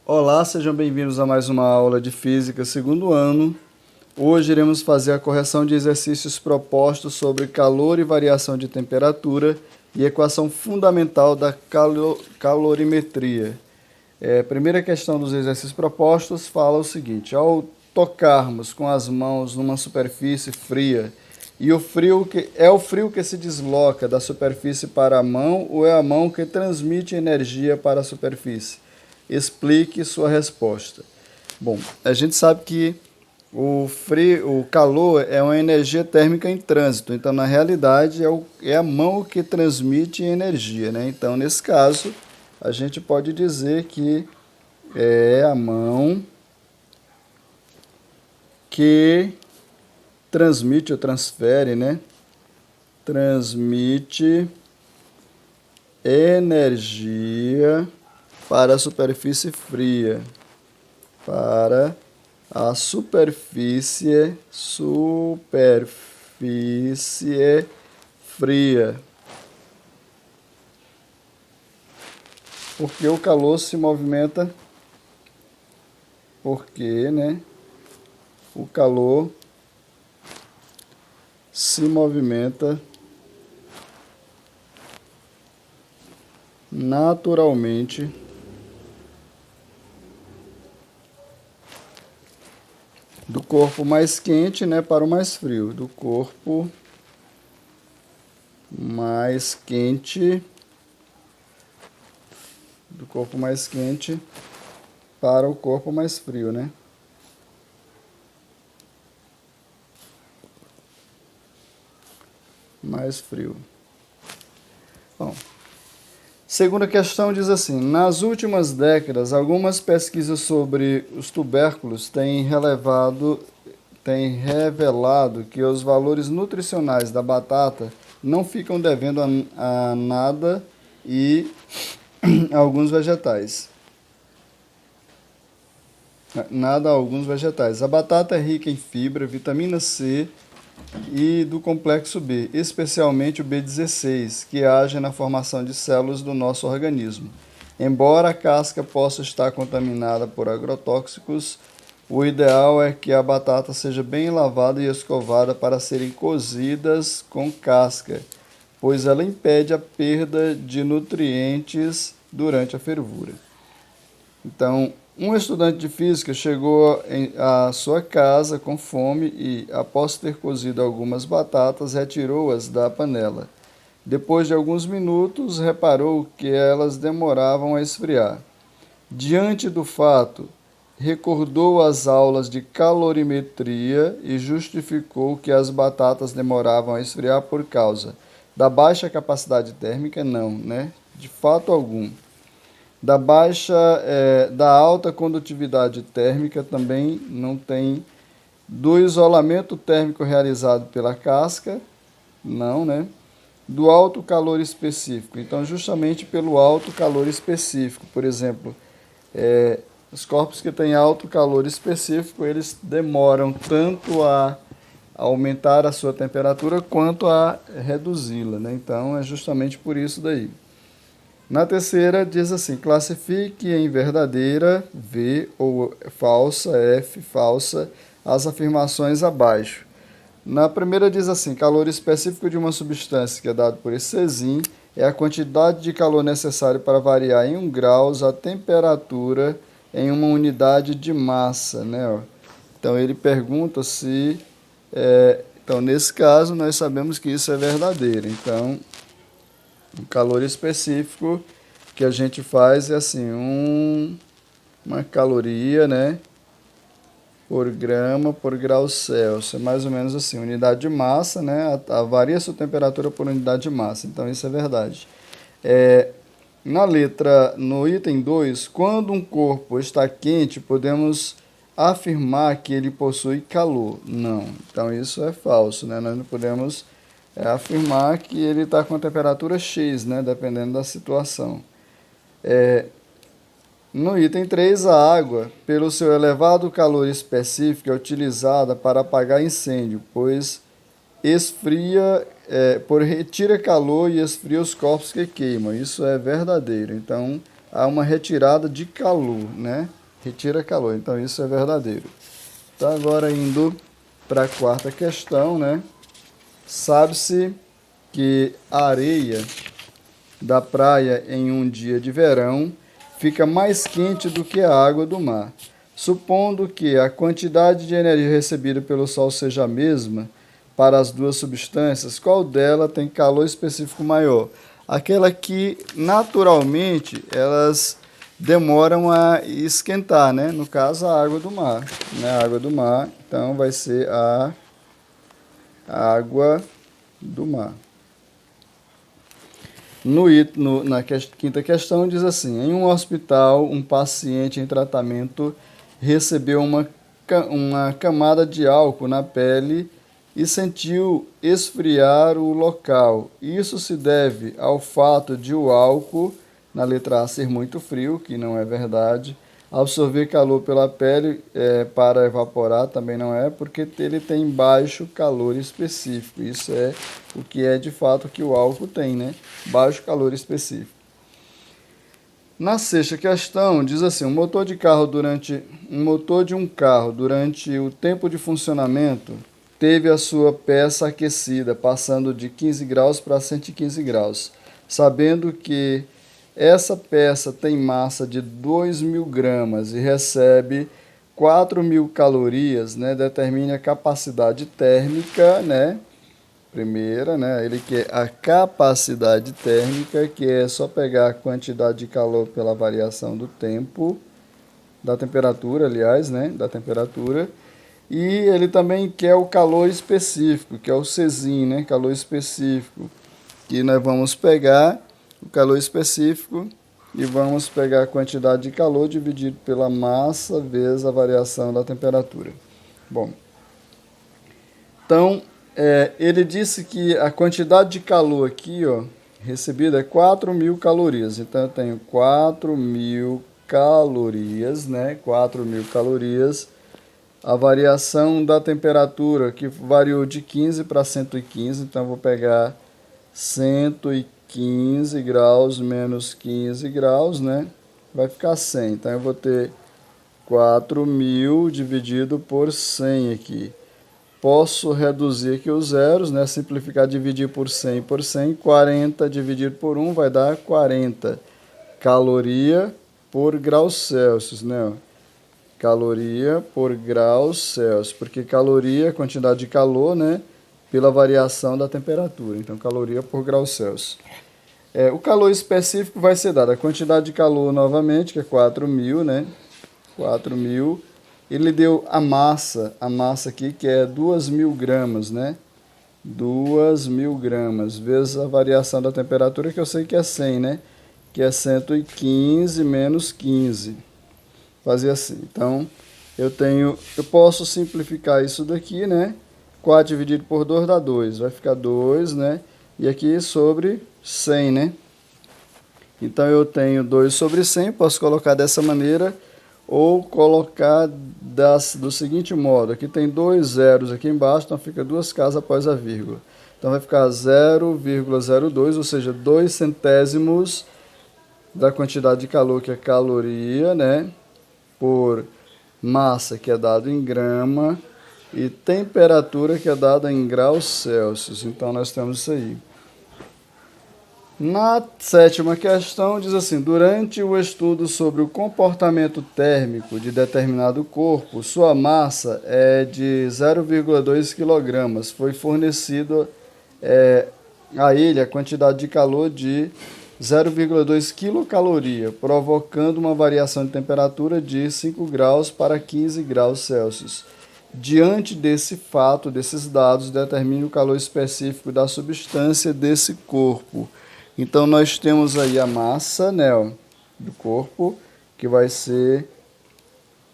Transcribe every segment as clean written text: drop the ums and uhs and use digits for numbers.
Olá, sejam bem-vindos a mais uma aula de Física segundo ano. Hoje iremos fazer a correção de exercícios propostos sobre calor e variação de temperatura e equação fundamental da calorimetria. A primeira questão dos exercícios propostos fala o seguinte: ao tocarmos com as mãos numa superfície fria, e o frio que se desloca da superfície para a mão ou é a mão que transmite energia para a superfície? Explique sua resposta. Bom, a gente sabe que o calor é uma energia térmica em trânsito, então na realidade é a mão que transmite energia, né? Então nesse caso a gente pode dizer que é a mão que transmite ou transfere, né? Transmite energia para a superfície fria, para a superfície fria. Porque o calor se movimenta, porque, né? O calor se movimenta naturalmente do corpo mais quente, né, para o mais frio, do corpo mais quente, para o corpo mais frio, né? Mais frio. Bom, segunda questão diz assim: nas últimas décadas, algumas pesquisas sobre os tubérculos têm revelado que os valores nutricionais da batata não ficam devendo a nada e alguns vegetais. Nada a alguns vegetais. A batata é rica em fibra, vitamina C e do complexo B, especialmente o B16, que age na formação de células do nosso organismo. Embora a casca possa estar contaminada por agrotóxicos, o ideal é que a batata seja bem lavada e escovada para serem cozidas com casca, pois ela impede a perda de nutrientes durante a fervura. Então, um estudante de física chegou à sua casa com fome e, após ter cozido algumas batatas, retirou-as da panela. Depois de alguns minutos, reparou que elas demoravam a esfriar. Diante do fato, recordou as aulas de calorimetria e justificou que as batatas demoravam a esfriar por causa da baixa capacidade térmica? Não, né? De fato algum. Da alta condutividade térmica também não tem. Do isolamento térmico realizado pela casca? Não, né? Do alto calor específico. Então, justamente pelo alto calor específico, por exemplo, os corpos que têm alto calor específico, eles demoram tanto a aumentar a sua temperatura quanto a reduzi-la, né? Então, é justamente por isso daí. Na terceira, diz assim: classifique em verdadeira, V, ou falsa, F, falsa, as afirmações abaixo. Na primeira diz assim: calor específico de uma substância, que é dado por esse Czim, é a quantidade de calor necessário para variar em 1 grau a temperatura em uma unidade de massa, né? Então, ele pergunta se... então, nesse caso, nós sabemos que isso é verdadeiro. Então, o calor específico que a gente faz é assim, uma caloria, né, por grama por grau Celsius. É mais ou menos assim, unidade de massa, né, varia a sua temperatura por unidade de massa. Então, isso é verdade. No item 2, quando um corpo está quente, podemos afirmar que ele possui calor. Não. Então, isso é falso, né? Nós não podemos afirmar que ele está com a temperatura X, né? Dependendo da situação. No item 3, a água, pelo seu elevado calor específico, é utilizada para apagar incêndio, pois retira calor e esfria os corpos que queimam. Isso é verdadeiro. Então, há uma retirada de calor, né? Retira calor, então isso é verdadeiro. Então agora indo para a quarta questão, né? Sabe-se que a areia da praia em um dia de verão fica mais quente do que a água do mar. Supondo que a quantidade de energia recebida pelo Sol seja a mesma para as duas substâncias, qual dela tem calor específico maior? Aquela que naturalmente elas demoram a esquentar, né? No caso, a água do mar, né? A água do mar, então vai ser a água do mar. Na quinta questão diz assim: em um hospital, um paciente em tratamento recebeu uma camada de álcool na pele e sentiu esfriar o local. Isso se deve ao fato de o álcool, na letra A, ser muito frio, que não é verdade. Absorver calor pela pele para evaporar também não é, porque ele tem baixo calor específico. Isso é o que é de fato que o álcool tem, né? Baixo calor específico. Na sexta questão, diz assim: um motor de um carro durante o tempo de funcionamento teve a sua peça aquecida, passando de 15 graus para 115 graus. Sabendo que essa peça tem massa de 2.000 gramas e recebe 4.000 calorias, né? Determine a capacidade térmica, né? Primeira, né? Ele quer a capacidade térmica, que é só pegar a quantidade de calor pela variação do tempo, da temperatura, aliás, né? Da temperatura. E ele também quer o calor específico, que é o Czinho, né? Calor específico. Que nós vamos pegar o calor específico e vamos pegar a quantidade de calor dividido pela massa vezes a variação da temperatura. Bom, então, ele disse que a quantidade de calor aqui, ó, recebida é 4.000 calorias. Então, eu tenho 4.000 calorias, né? 4.000 calorias. A variação da temperatura, que variou de 15 para 115. Então, eu vou pegar 115 graus menos 15 graus, né? Vai ficar 100. Então, eu vou ter 4.000 dividido por 100 aqui. Posso reduzir aqui os zeros, né? Simplificar, dividir por 100 por 100. 40 dividido por 1 vai dar 40 caloria por graus Celsius, né? Caloria por graus Celsius. Porque caloria é quantidade de calor, né? Pela variação da temperatura. Então, caloria por graus Celsius. O calor específico vai ser dado a quantidade de calor novamente, que é 4.000, né? 4.000. Ele deu a massa aqui, que é 2.000 gramas, né? 2.000 gramas, vezes a variação da temperatura, que eu sei que é 100, né? Que é 115 menos 15. Fazer assim. Então, eu posso simplificar isso daqui, né? 4 dividido por 2 dá 2. Vai ficar 2, né? E aqui sobre 100, né? Então, eu tenho 2 sobre 100, posso colocar dessa maneira, ou colocar do seguinte modo: aqui tem 2 zeros aqui embaixo, então fica 2 casas após a vírgula. Então vai ficar 0,02, ou seja, 2 centésimos da quantidade de calor, que é caloria, né? Por massa, que é dado em grama, e temperatura, que é dada em graus Celsius. Então nós temos isso aí. Na sétima questão, diz assim: durante o estudo sobre o comportamento térmico de determinado corpo, sua massa é de 0,2 kg. Foi fornecido a ele a quantidade de calor de 0,2 quilocaloria, provocando uma variação de temperatura de 5 graus para 15 graus Celsius. Diante desse fato, desses dados, determine o calor específico da substância desse corpo. Então, nós temos aí a massa, né, do corpo, que vai ser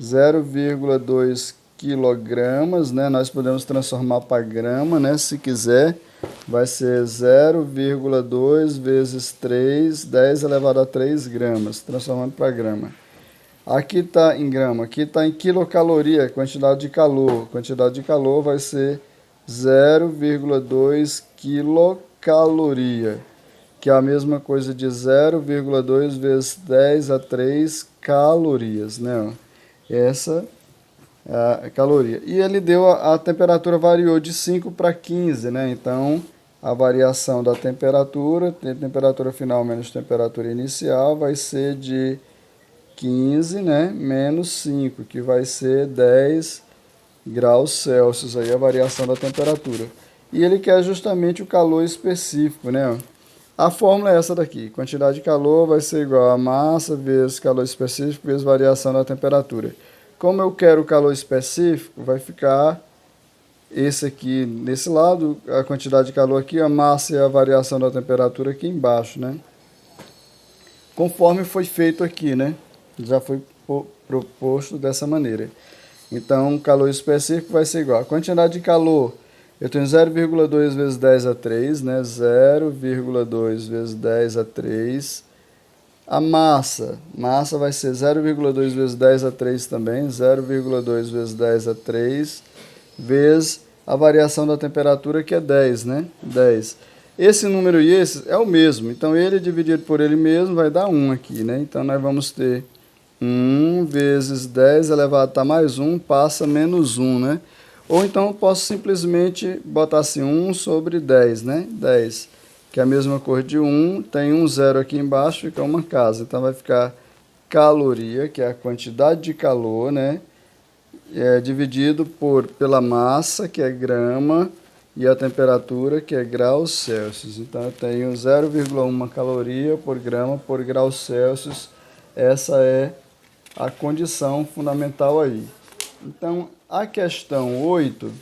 0,2 quilogramas, né? Nós podemos transformar para grama, né, se quiser. Vai ser 0,2 vezes 3, 10 elevado a 3 gramas, transformando para grama. Aqui está em grama, aqui está em quilocaloria, quantidade de calor. Quantidade de calor vai ser 0,2 quilocaloria. que é a mesma coisa de 0,2 vezes 10 a 3 calorias, né? Essa é a caloria. E ele deu a temperatura variou de 5 para 15, né? Então, a variação da temperatura, temperatura final menos temperatura inicial, vai ser de 15, né? Menos 5, que vai ser 10 graus Celsius, aí a variação da temperatura. E ele quer justamente o calor específico, né? A fórmula é essa daqui. Quantidade de calor vai ser igual a massa vezes calor específico vezes variação da temperatura. Como eu quero o calor específico, vai ficar esse aqui nesse lado, a quantidade de calor aqui, a massa e a variação da temperatura aqui embaixo, né? Conforme foi feito aqui, né? Já foi proposto dessa maneira. Então, o calor específico vai ser igual. A quantidade de calor, eu tenho 0,2 vezes 10 a 3, né? 0,2 vezes 10 a 3. A massa vai ser 0,2 vezes 10 a 3 também, 0,2 vezes 10 a 3, vezes a variação da temperatura, que é 10, né? 10. Esse número e esse é o mesmo, então ele dividido por ele mesmo vai dar 1 aqui, né? Então, nós vamos ter 1 vezes 10 elevado a mais 1, passa menos 1, né? Ou então eu posso simplesmente botar assim 1 sobre 10, né? 10, que é a mesma coisa de 1, tem um zero aqui embaixo, fica uma casa. Então vai ficar caloria, que é a quantidade de calor, né? Dividido pela massa, que é grama, e a temperatura, que é graus Celsius. Então eu tenho 0,1 caloria por grama por graus Celsius. Essa é a condição fundamental aí. Então, a questão 8,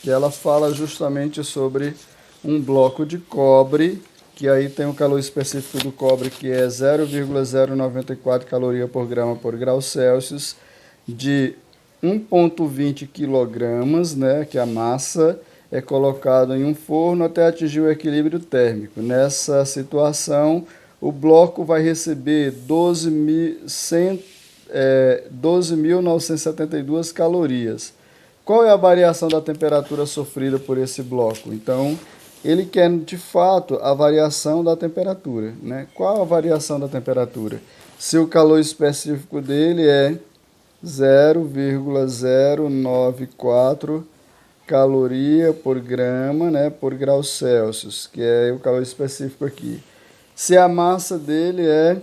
que ela fala justamente sobre um bloco de cobre, que aí tem o calor específico do cobre, que é 0,094 caloria por grama por grau Celsius, de 1,20 quilogramas, né, que a massa é colocada em um forno até atingir o equilíbrio térmico. Nessa situação, o bloco vai receber 12.972 calorias. Qual é a variação da temperatura sofrida por esse bloco? Então, ele quer, de fato, a variação da temperatura, né? Qual a variação da temperatura? Se o calor específico dele é 0,094 caloria por grama, né, por grau Celsius, que é o calor específico aqui. Se a massa dele é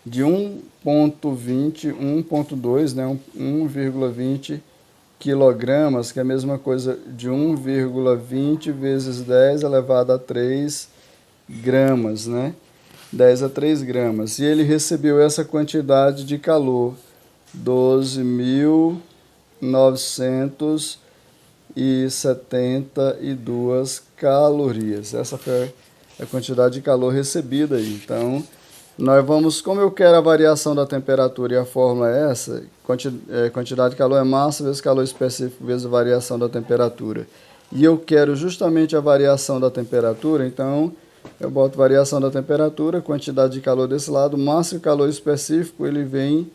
de 1,20, 1,2, né, 1,20 quilogramas, que é a mesma coisa de 1,20 vezes 10 elevado a 3 gramas, né? 10 a 3 gramas. E ele recebeu essa quantidade de calor, 12.972 calorias. Essa foi a quantidade de calor recebida aí. Então, nós vamos, como eu quero a variação da temperatura e a fórmula é essa, quantidade de calor é massa vezes calor específico vezes a variação da temperatura. E eu quero justamente a variação da temperatura, então eu boto variação da temperatura, quantidade de calor desse lado, massa e calor específico, ele vem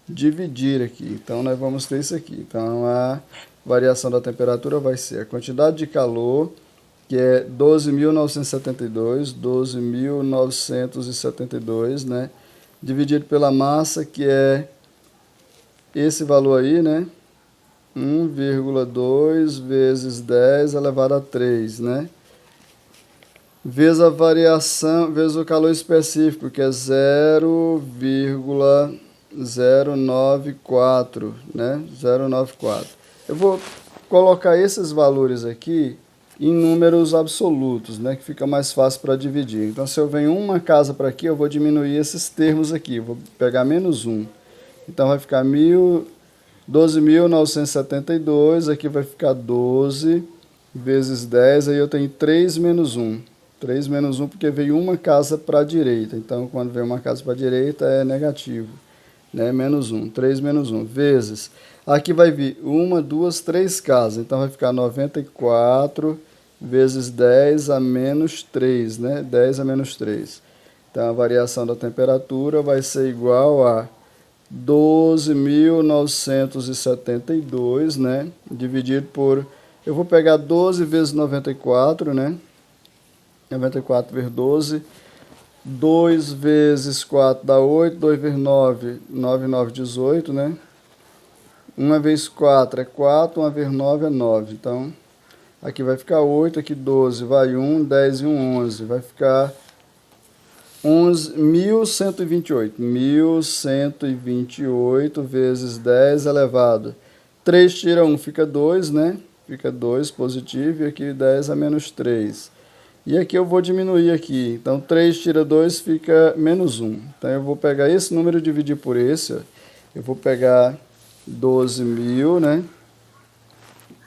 dividir aqui. Então, nós vamos ter isso aqui. Então, a variação da temperatura vai ser a quantidade de calor, que é 12.972, né? Dividido pela massa, que é esse valor aí, né? 1,2 vezes 10 elevado a 3, né? Vezes a variação, vezes o calor específico, que é 0,094, né? 0,94. Eu vou colocar esses valores aqui em números absolutos, né, que fica mais fácil para dividir. Então, se eu venho uma casa para aqui, eu vou diminuir esses termos aqui, vou pegar menos 1. Então, vai ficar 12.972, aqui vai ficar 12 vezes 10, aí eu tenho 3 menos 1. 3 menos 1 porque veio uma casa para a direita, então quando vem uma casa para a direita é negativo, né, menos 1, 3 menos 1, vezes, aqui vai vir 1, 2, 3 casas, então vai ficar 94 vezes 10 a menos 3, né, 10 a menos 3. Então a variação da temperatura vai ser igual a 12.972, né, dividido por, eu vou pegar 12 vezes 94, né, 94 vezes 12. 2 vezes 4 dá 8. 2 vezes 9, 9, 9, 18, né? 1 vezes 4 é 4. 1 vezes 9 é 9. Então, aqui vai ficar 8. Aqui 12 vai 1. 10 e 1, 11. Vai ficar 11.128. 1.128 vezes 10 elevado. 3 tira 1, fica 2, né? Fica 2 positivo. E aqui 10 é menos 3. E aqui eu vou diminuir aqui. Então, 3 tira 2 fica menos 1. Então, eu vou pegar esse número e dividir por esse. Ó. Eu vou pegar 12.000, né?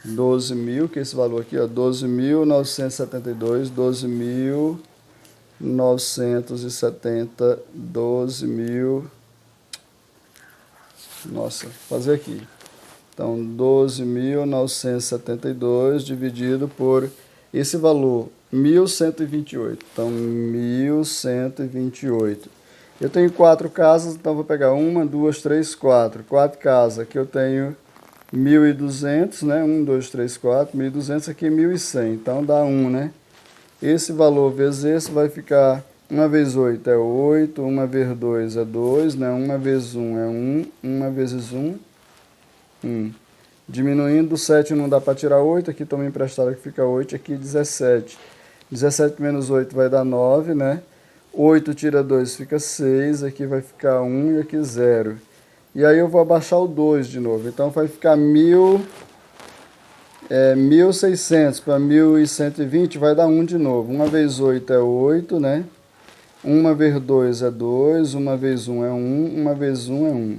12.000, que é esse valor aqui, ó. 12.972, 12.970, 12.000... Nossa, fazer aqui. Então, 12.972 dividido por esse valor, 1.128. Então, 1.128. Eu tenho 4 casas, então vou pegar 1, 2, 3, 4. 4 casas, aqui eu tenho 1.200, né? 1, 2, 3, 4. 1.200, aqui 1.100. Então, dá 1, né? Esse valor vezes esse vai ficar 1 vezes 8 é 8. 1 vezes 2 é 2, né? 1 vezes 1 é 1. 1 vezes 1, 1. Diminuindo, 7 não dá para tirar 8, aqui também emprestado que fica 8, aqui 17. 17 menos 8 vai dar 9, né? 8 tira 2 fica 6, aqui vai ficar 1 e aqui 0. E aí eu vou abaixar o 2 de novo, então vai ficar 1.600 para 1.120 vai dar 1 de novo. 1 vezes 8 é 8, né? 1 vezes 2 é 2, 1 vezes 1 é 1, 1 vezes 1 é 1.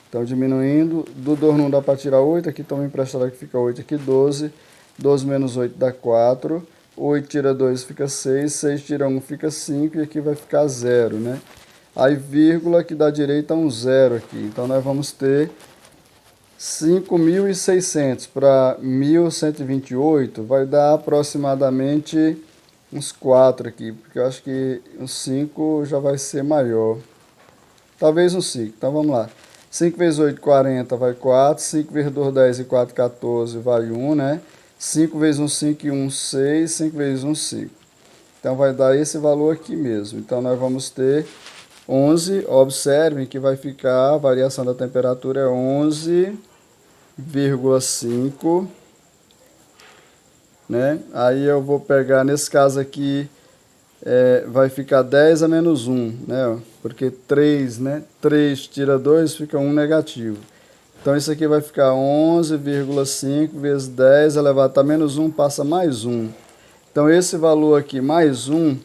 Então, diminuindo, do 2 não dá para tirar 8, aqui também emprestado que fica 8, aqui 12. 12 menos 8 dá 4. 8 tira 2 fica 6, 6 tira 1 fica 5 e aqui vai ficar 0, né? Aí, vírgula, que dá direito a um 0 aqui. Então, nós vamos ter 5.600 para 1.128, vai dar aproximadamente uns 4 aqui, porque eu acho que uns 5 já vai ser maior. Talvez uns 5, então vamos lá. 5 vezes 8, 40, vai 4. 5 vezes 2, 10 e 4, 14, vai 1, né? 5 vezes 1, 5 e 1, 6. 5 vezes 1, 5. Então, vai dar esse valor aqui mesmo. Então, nós vamos ter 11. Observem que vai ficar, a variação da temperatura é 11,5, né? Aí, eu vou pegar, nesse caso aqui, vai ficar 10 a menos 1, né? Porque 3, né? 3 tira 2, fica 1 negativo. Então, isso aqui vai ficar 11,5 vezes 10 elevado a menos 1, passa mais 1. Então, esse valor aqui, mais 1,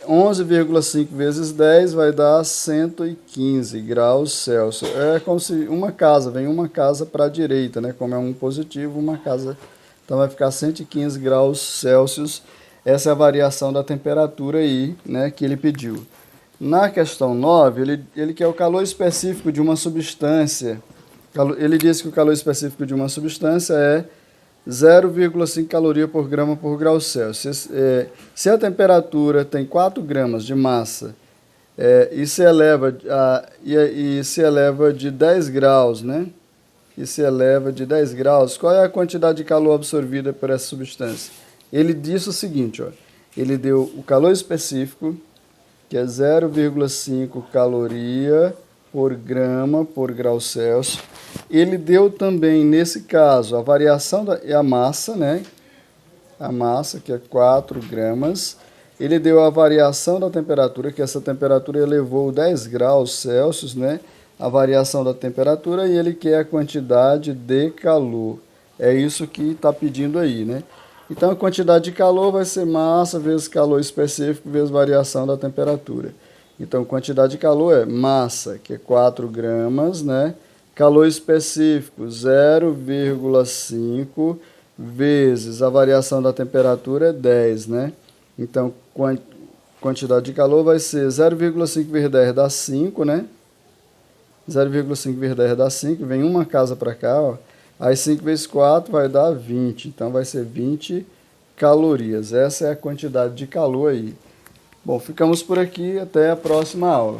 11,5 vezes 10 vai dar 115 graus Celsius. É como se uma casa, vem uma casa para a direita, né? Como é um positivo, uma casa. Então, vai ficar 115 graus Celsius. Essa é a variação da temperatura aí, né, que ele pediu. Na questão 9, ele quer o calor específico de uma substância. Ele diz que o calor específico de uma substância é 0,5 caloria por grama por grau Celsius. Se a temperatura tem 4 gramas de massa e se eleva de 10 graus, né? E se eleva de 10 graus, qual é a quantidade de calor absorvida por essa substância? Ele disse o seguinte, ó, ele deu o calor específico, que é 0,5 caloria por grama por grau Celsius. Ele deu também, nesse caso, a variação e a massa, né? A massa, que é 4 gramas. Ele deu a variação da temperatura, que essa temperatura elevou 10 graus Celsius, né? A variação da temperatura, e ele quer a quantidade de calor. É isso que está pedindo aí, né? Então, a quantidade de calor vai ser massa vezes calor específico vezes variação da temperatura. Então, quantidade de calor é massa, que é 4 gramas, né? Calor específico, 0,5 vezes a variação da temperatura é 10, né? Então, quantidade de calor vai ser 0,5 vezes 10 dá 5, né? 0,5 vezes 10 dá 5, vem uma casa para cá, ó. Aí 5 vezes 4 vai dar 20, então vai ser 20 calorias. Essa é a quantidade de calor aí. Bom, ficamos por aqui, até a próxima aula.